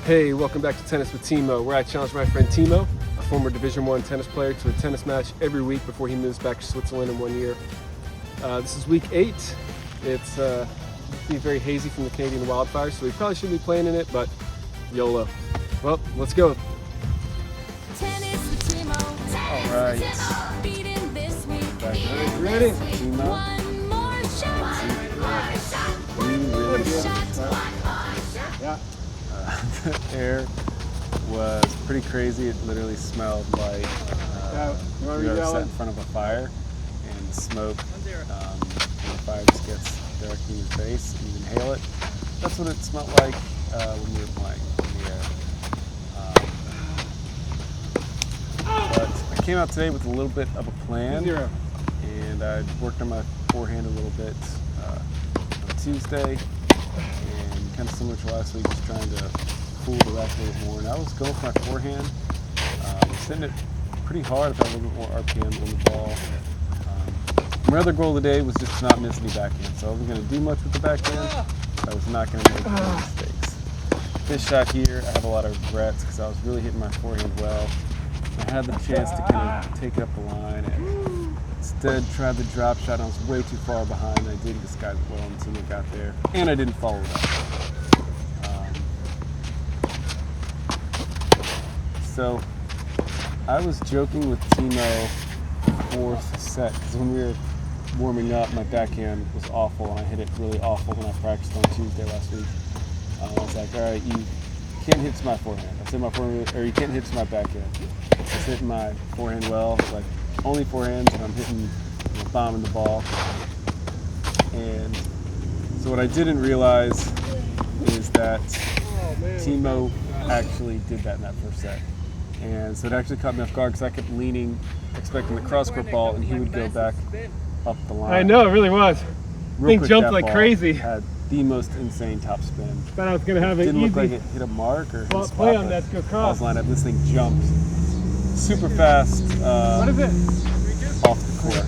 Hey, welcome back to Tennis with Timo, where I challenge my friend Timo, a former Division I tennis player, to a tennis match every week before he moves back to Switzerland in 1 year. This is week 8. It's be very hazy from the Canadian Wildfires, so we probably shouldn't be playing in it, but YOLO. Well, let's go. Tennis with Timo. All right. Ready? Timo. One more shot. Yeah. The air was pretty crazy. It literally smelled like we were sat in front of a fire, and the smoke and the fire just gets directly in your face, and you inhale it. That's what it smelled like when we were playing in the air. But I came out today with a little bit of a plan, and I worked on my forehand a little bit on Tuesday, and kind of similar to last week, just trying to cool the rack a little more. And I was going for my forehand. I was hitting it pretty hard. I thought a little bit more RPMs on the ball. My other goal today was just to not miss any backhand. So I wasn't going to do much with the backhand. I was not going to make any mistakes. This shot here, I have a lot of regrets because I was really hitting my forehand well. I had the chance to kind of take it up the line, and instead tried the drop shot, and I was way too far behind. I did disguise it well, and Timo got there, and I didn't follow it up. So I was joking with Timo fourth set, because when we were warming up, my backhand was awful, and I hit it really awful when I practiced on Tuesday last week. I was like, all right, you can't hit to my forehand. I said my forehand, or you can't hit to my backhand. I was hitting my forehand well, like only forehands, and I'm hitting, bombing the ball. And so what I didn't realize is that Timo actually did that in that first set. And so it actually caught me off guard because I kept leaning, expecting the cross-court ball, and he would go back up the line. I know, it really was. Real Thing quick, jumped that like ball crazy. Had the most insane top spin. Thought I was going to have it Didn't easy. look like it hit a mark or hit a spot. Play on that, go cross. Balls lined up. This thing jumped super fast. What is it? Off the court.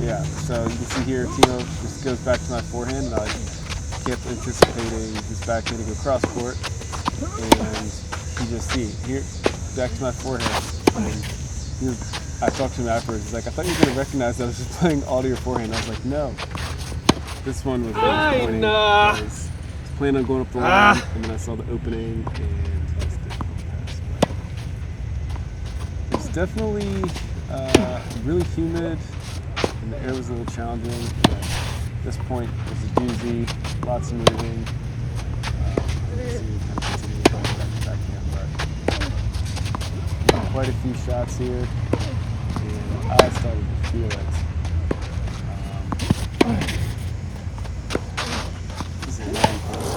Yeah, so you can see here, Timo just goes back to my forehand, and I kept anticipating his backhand to go cross court, and you just see here, back to my forehand. And I talked to him afterwards. He's like, I thought you were going to recognize that I was just playing all to your forehand. I was like, no. This one was really disappointing. I was planning on going up the line, and then I saw the opening, and just didn't pass. It was definitely really humid, and the air was a little challenging. But at this point, it was a doozy, lots of moving. Quite a few shots here, and I started to feel it. This is a long point.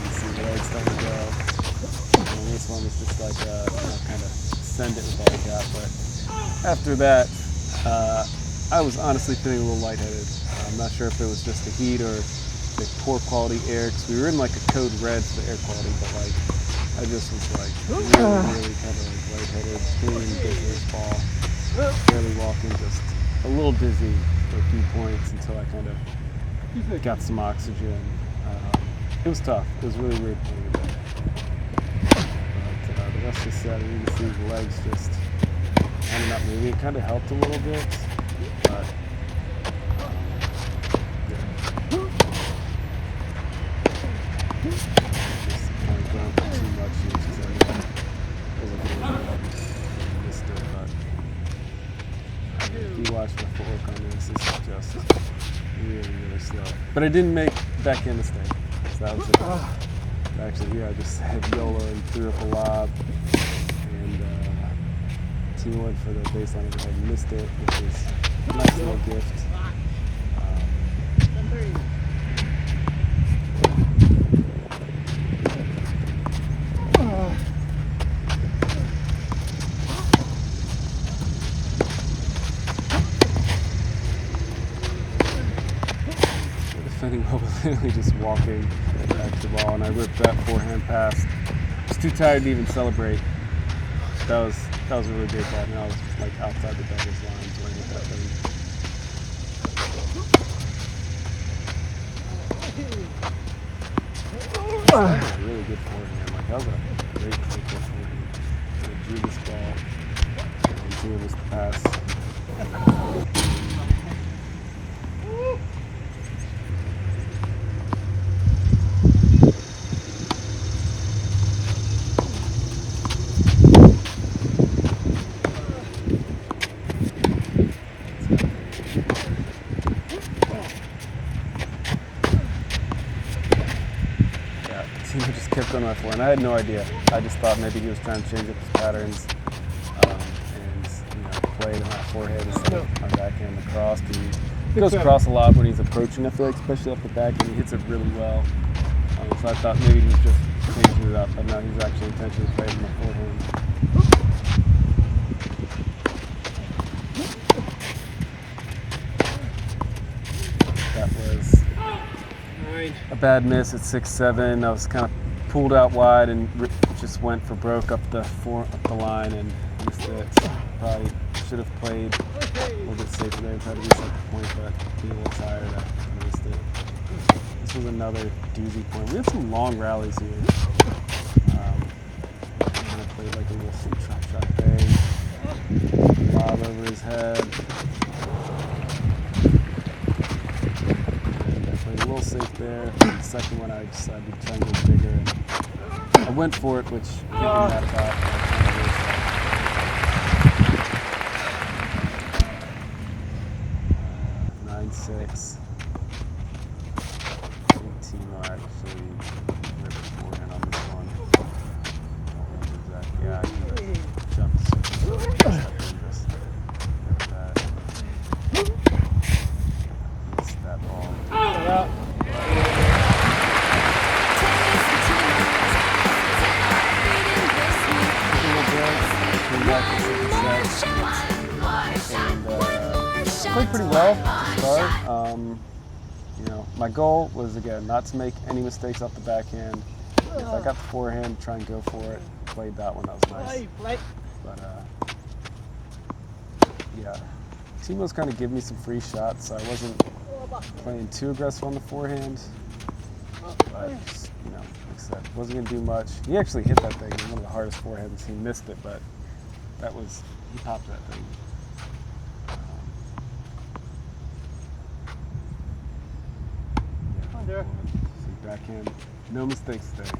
You see the legs starting to go. And this one was just like kind of send it with all I got. But after that, I was honestly feeling a little lightheaded. I'm not sure if it was just the heat or the poor quality air, because we were in like a code red for the air quality, but like I just was like really kind of like lightheaded, feeling ridiculous ball, barely walking, just a little dizzy for a few points until I kind of got some oxygen. It was tough. It was really weird playing today. But the rest of the set, you can see the legs just kind of not moving. It kind of helped a little bit, but watch my footwork on this. This is just really, really slow. But I didn't make backhand mistake. So that was it. Actually, here I just had YOLO and threw up a lob. And Timo went for the baseline and I missed it, which is a nice little gift. Literally just walking back to the ball, and I ripped that forehand pass. I was too tired to even celebrate. That was a really great ball. I mean, I was like outside the doubles line, so I hit that thing. that was a really good forehand. Like, that was a great technical forehand. I drew this ball and Timo missed the pass. Timo just kept going my forehand. I had no idea. I just thought maybe he was trying to change up his patterns and play to my forehand instead of my backhand across. He goes across a lot when he's approaching, I feel like, especially off the back, and he hits it really well. So I thought maybe he was just changing it up, but no, he's actually intentionally playing my forehand. That was a bad miss at 6-7. I was kind of pulled out wide and just went for broke up the line and missed it. Probably should have played a little bit safer there and tried to reset the point, but being a little tired, I missed it. This was another doozy point. We had some long rallies here. Kind of played like a little shot bang, lob over his head. Played a little safe there. The second one, I decided to try and go bigger. And I went for it, which I can't be mad about. 9-6. I think Timo actually ripped the forehand on this one. Yeah, I can jump just ripped that. Missed that ball. Played pretty well to start. My goal was, again, not to make any mistakes off the backhand. If I got the forehand, try and go for it. Played that one, that was nice. But yeah, Timo's kind of giving me some free shots, so I wasn't playing too aggressive on the forehand. But just, like I said, wasn't gonna do much. He actually hit that thing, one of the hardest forehands. He missed it, but he popped that thing. See, backhand, no mistakes today.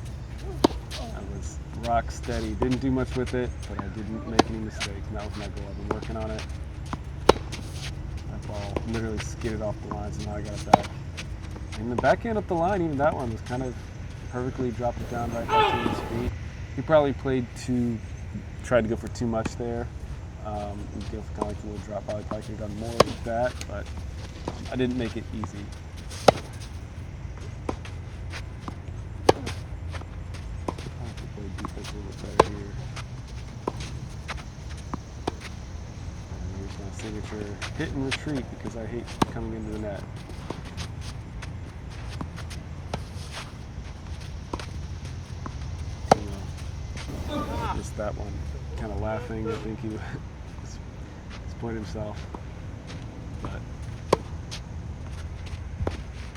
I was rock steady. Didn't do much with it, but I didn't make any mistakes, and that was my goal. I've been working on it. That ball literally skidded off the line, so now I got it back. And the backhand up the line, even that one was kind of perfectly dropped it down right back to his feet. He probably tried to go for too much there. Go for kind of like a little drop. I probably could have done more with that, but I didn't make it easy. Signature hit and retreat because I hate coming into the net. Missed that one. Kind of laughing. I think he was disappointed himself. But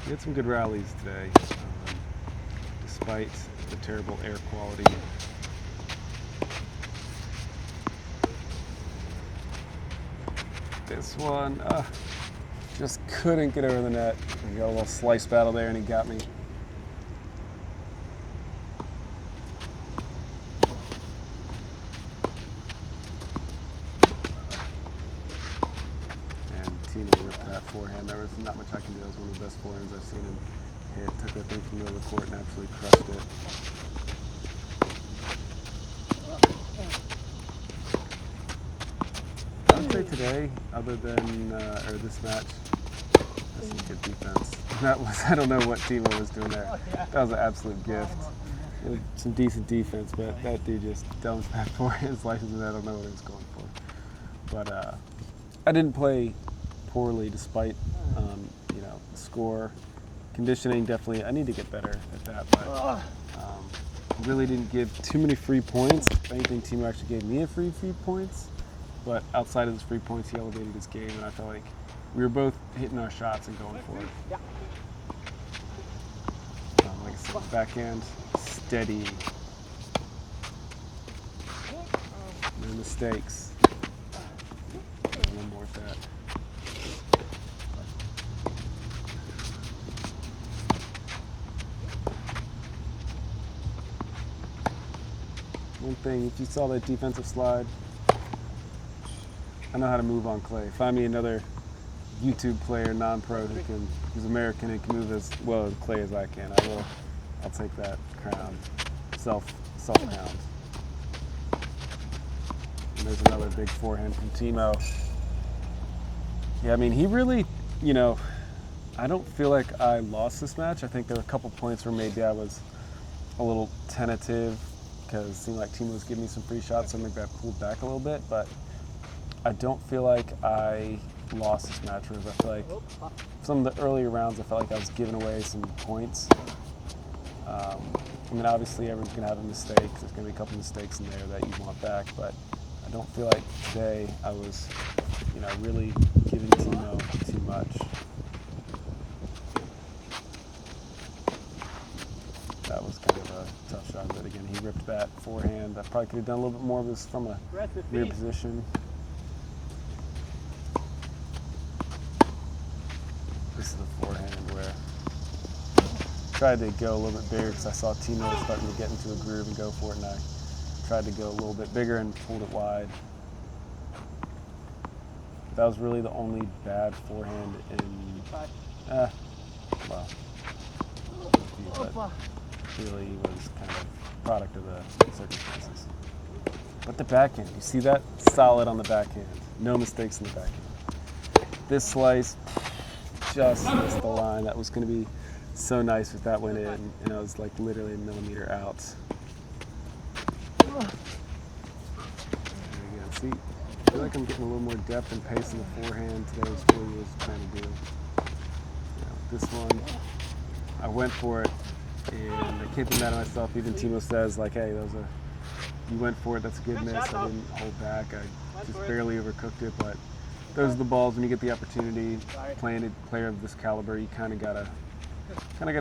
we had some good rallies today, despite the terrible air quality. This one, just couldn't get over the net. We got a little slice battle there, and he got me. And Timo ripped that forehand. There was not much I can do. It was one of the best forehands I've seen him hit. Took that thing from the middle of the court and absolutely crushed it. Today, other than this match, that's some good defense. I don't know what Timo was doing there. That was an absolute gift. Some decent defense, but that dude just dumps that forehand, slices, and I don't know what he was going for. But I didn't play poorly despite the score. Conditioning, definitely, I need to get better at that, but really didn't give too many free points. If anything, Timo actually gave me a free points. But outside of his free points, he elevated his game, and I felt like we were both hitting our shots and going for it. Like I said, backhand, steady. No mistakes. One more with that. One thing, if you saw that defensive slide, I know how to move on clay. Find me another YouTube player, non-pro, who's American and can move as well in clay as I can. I'll take that crown, self crown. And there's another big forehand from Timo. Yeah, I mean, he really, I don't feel like I lost this match. I think there were a couple points where maybe I was a little tentative because it seemed like Timo was giving me some free shots, so maybe I pulled back a little bit, but I don't feel like I lost this match. Whereas I feel like some of the earlier rounds, I felt like I was giving away some points. I mean, obviously everyone's going to have a mistake. There's going to be a couple mistakes in there that you want back, but I don't feel like today I was, really giving Timo too much. That was kind of a tough shot, but again, he ripped that forehand. I probably could have done a little bit more of this from a rear position. This is a forehand where I tried to go a little bit bigger because I saw Timo starting to get into a groove and go for it, and I tried to go a little bit bigger and pulled it wide. That was really the only bad forehand in, but really was kind of product of the circumstances. But the backhand, you see that? Solid on the backhand. No mistakes in the backhand. This slice just missed the line. That was going to be so nice if that went in, and I was like literally a millimeter out. There you go. See, I feel like I'm getting a little more depth and pace in the forehand today, is what I was trying to do. This one, I went for it, and I can't be mad at myself. Even Timo says, like, hey, you went for it, that's a good miss. I didn't hold back. I just barely overcooked it, but those are the balls when you get the opportunity. Playing a player of this caliber, you kind of gotta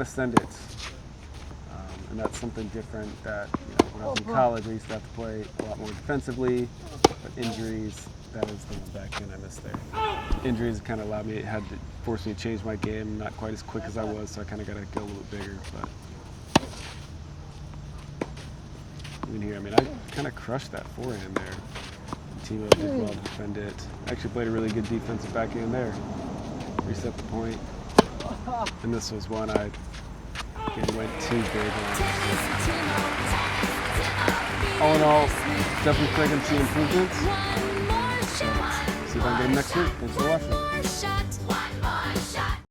send it. And that's something different that, when I was in college, I used to have to play a lot more defensively, but injuries, that is the one back end I missed there. Injuries kind of had to force me to change my game, not quite as quick as I was, so I kind of got to go a little bit bigger. But even here, I mean, I kind of crushed that forehand there. Timo did well to defend it. Actually played a really good defensive backhand there. Reset the point. And this was one I went too big on. All in all, definitely clicking to see improvements. See if I can get him next week. Thanks for watching.